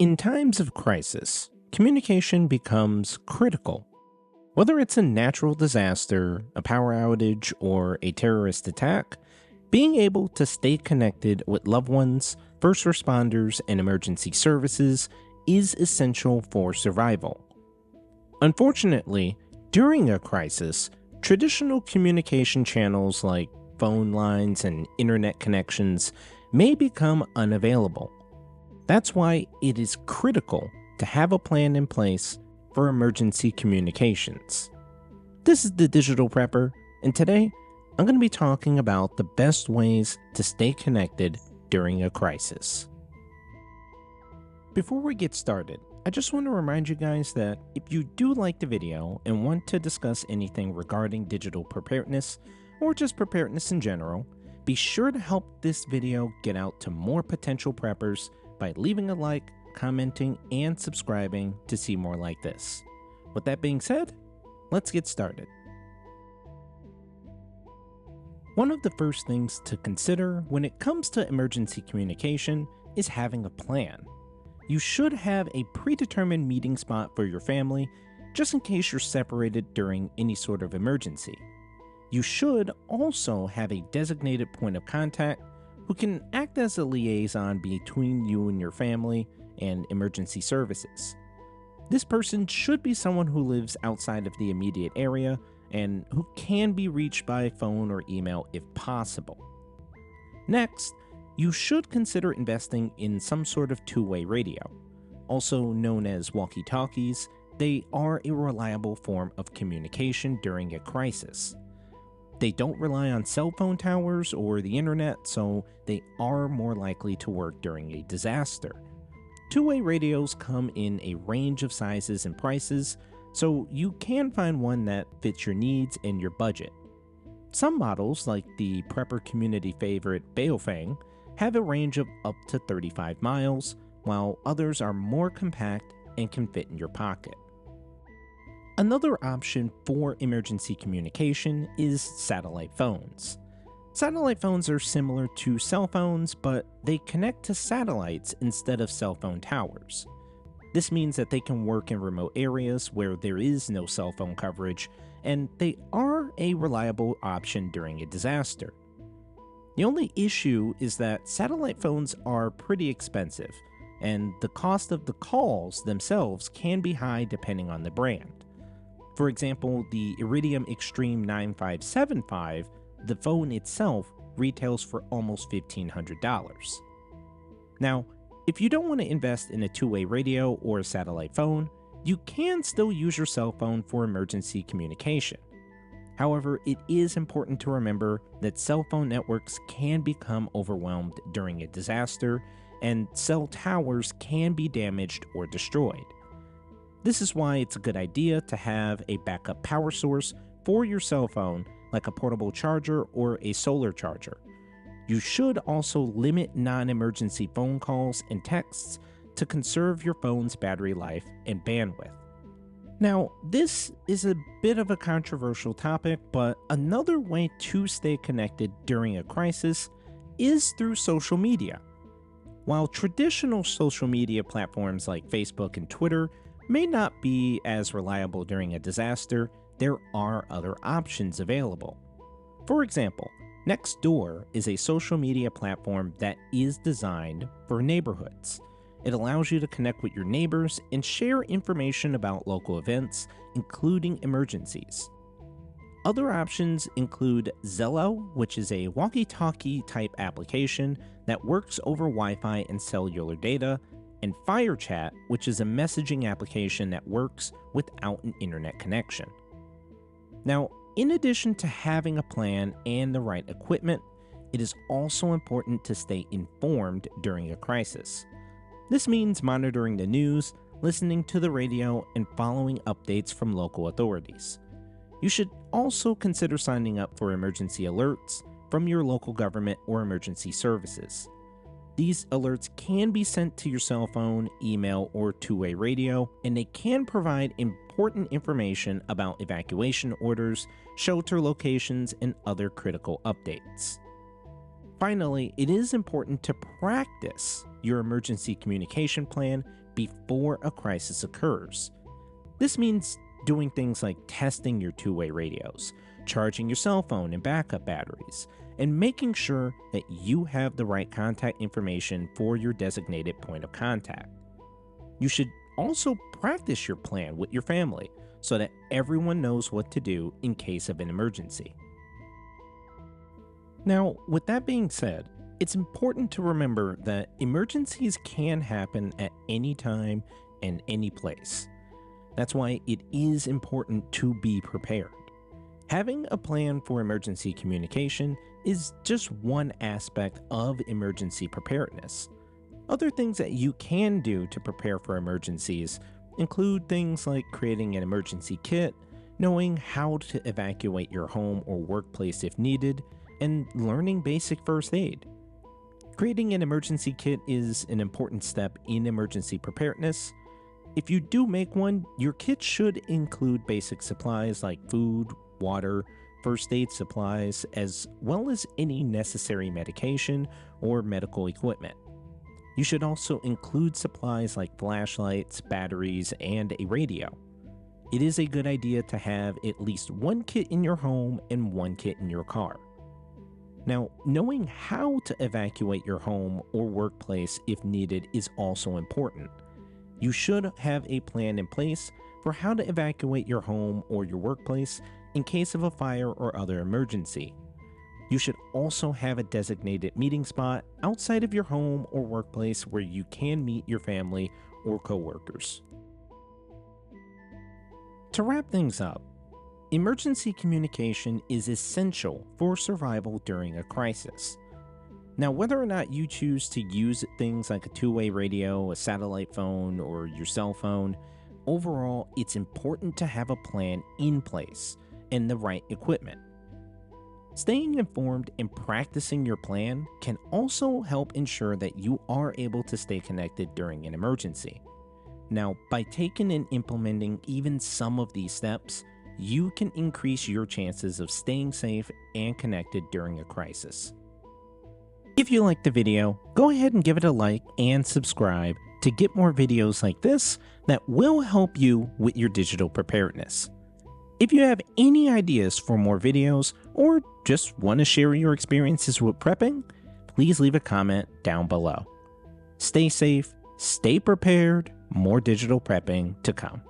In times of crisis, communication becomes critical. Whether it's a natural disaster, a power outage, or a terrorist attack, being able to stay connected with loved ones, first responders, and emergency services is essential for survival. Unfortunately, during a crisis, traditional communication channels like phone lines and internet connections may become unavailable. That's why it is critical to have a plan in place for emergency communications. This is the Digital Prepper, and today I'm going to be talking about the best ways to stay connected during a crisis. Before we get started, I just want to remind you guys that if you do like the video and want to discuss anything regarding digital preparedness or just preparedness in general, be sure to help this video get out to more potential preppers by leaving a like, commenting, and subscribing to see more like this. With that being said, let's get started. One of the first things to consider when it comes to emergency communication is having a plan. You should have a predetermined meeting spot for your family, just in case you're separated during any sort of emergency. You should also have a designated point of contact who can act as a liaison between you and your family and emergency services. This person should be someone who lives outside of the immediate area and who can be reached by phone or email if possible. Next, you should consider investing in some sort of two-way radio. Also known as walkie-talkies, they are a reliable form of communication during a crisis. They don't rely on cell phone towers or the internet, so they are more likely to work during a disaster. Two-way radios come in a range of sizes and prices, so you can find one that fits your needs and your budget. Some models, like the prepper community favorite Baofeng, have a range of up to 35 miles, while others are more compact and can fit in your pocket. Another option for emergency communication is satellite phones. Satellite phones are similar to cell phones, but they connect to satellites instead of cell phone towers. This means that they can work in remote areas where there is no cell phone coverage, and they are a reliable option during a disaster. The only issue is that satellite phones are pretty expensive, and the cost of the calls themselves can be high depending on the brand. For example, the Iridium Extreme 9575, the phone itself retails for almost $1,500. Now, if you don't want to invest in a two-way radio or a satellite phone, you can still use your cell phone for emergency communication. However, it is important to remember that cell phone networks can become overwhelmed during a disaster, and cell towers can be damaged or destroyed. This is why it's a good idea to have a backup power source for your cell phone, like a portable charger or a solar charger. You should also limit non-emergency phone calls and texts to conserve your phone's battery life and bandwidth. Now, this is a bit of a controversial topic, but another way to stay connected during a crisis is through social media. While traditional social media platforms like Facebook and Twitter may not be as reliable during a disaster, there are other options available. For example, Nextdoor is a social media platform that is designed for neighborhoods. It allows you to connect with your neighbors and share information about local events, including emergencies. Other options include Zello, which is a walkie-talkie type application that works over Wi-Fi and cellular data, and FireChat, which is a messaging application that works without an internet connection. Now, in addition to having a plan and the right equipment, it is also important to stay informed during a crisis. This means monitoring the news, listening to the radio, and following updates from local authorities. You should also consider signing up for emergency alerts from your local government or emergency services. These alerts can be sent to your cell phone, email, or two-way radio, and they can provide important information about evacuation orders, shelter locations, and other critical updates. Finally, it is important to practice your emergency communication plan before a crisis occurs. This means doing things like testing your two-way radios, charging your cell phone and backup batteries, and making sure that you have the right contact information for your designated point of contact. You should also practice your plan with your family so that everyone knows what to do in case of an emergency. Now, with that being said, it's important to remember that emergencies can happen at any time and any place. That's why it is important to be prepared. Having a plan for emergency communication is just one aspect of emergency preparedness. Other things that you can do to prepare for emergencies include things like creating an emergency kit, knowing how to evacuate your home or workplace if needed, and learning basic first aid. Creating an emergency kit is an important step in emergency preparedness. If you do make one, your kit should include basic supplies like food, water, first aid supplies, as well as any necessary medication or medical equipment. You should also include supplies like flashlights, batteries, and a radio. It is a good idea to have at least one kit in your home and one kit in your car. Now, knowing how to evacuate your home or workplace if needed is also important. You should have a plan in place for how to evacuate your home or your workplace in case of a fire or other emergency. You should also have a designated meeting spot outside of your home or workplace where you can meet your family or coworkers. To wrap things up, emergency communication is essential for survival during a crisis. Now, whether or not you choose to use things like a two-way radio, a satellite phone, or your cell phone, overall, it's important to have a plan in place and the right equipment. Staying informed and practicing your plan can also help ensure that you are able to stay connected during an emergency. Now, by taking and implementing even some of these steps, you can increase your chances of staying safe and connected during a crisis. If you liked the video, go ahead and give it a like and subscribe to get more videos like this that will help you with your digital preparedness. If you have any ideas for more videos or just want to share your experiences with prepping, please leave a comment down below. Stay safe, stay prepared, more digital prepping to come.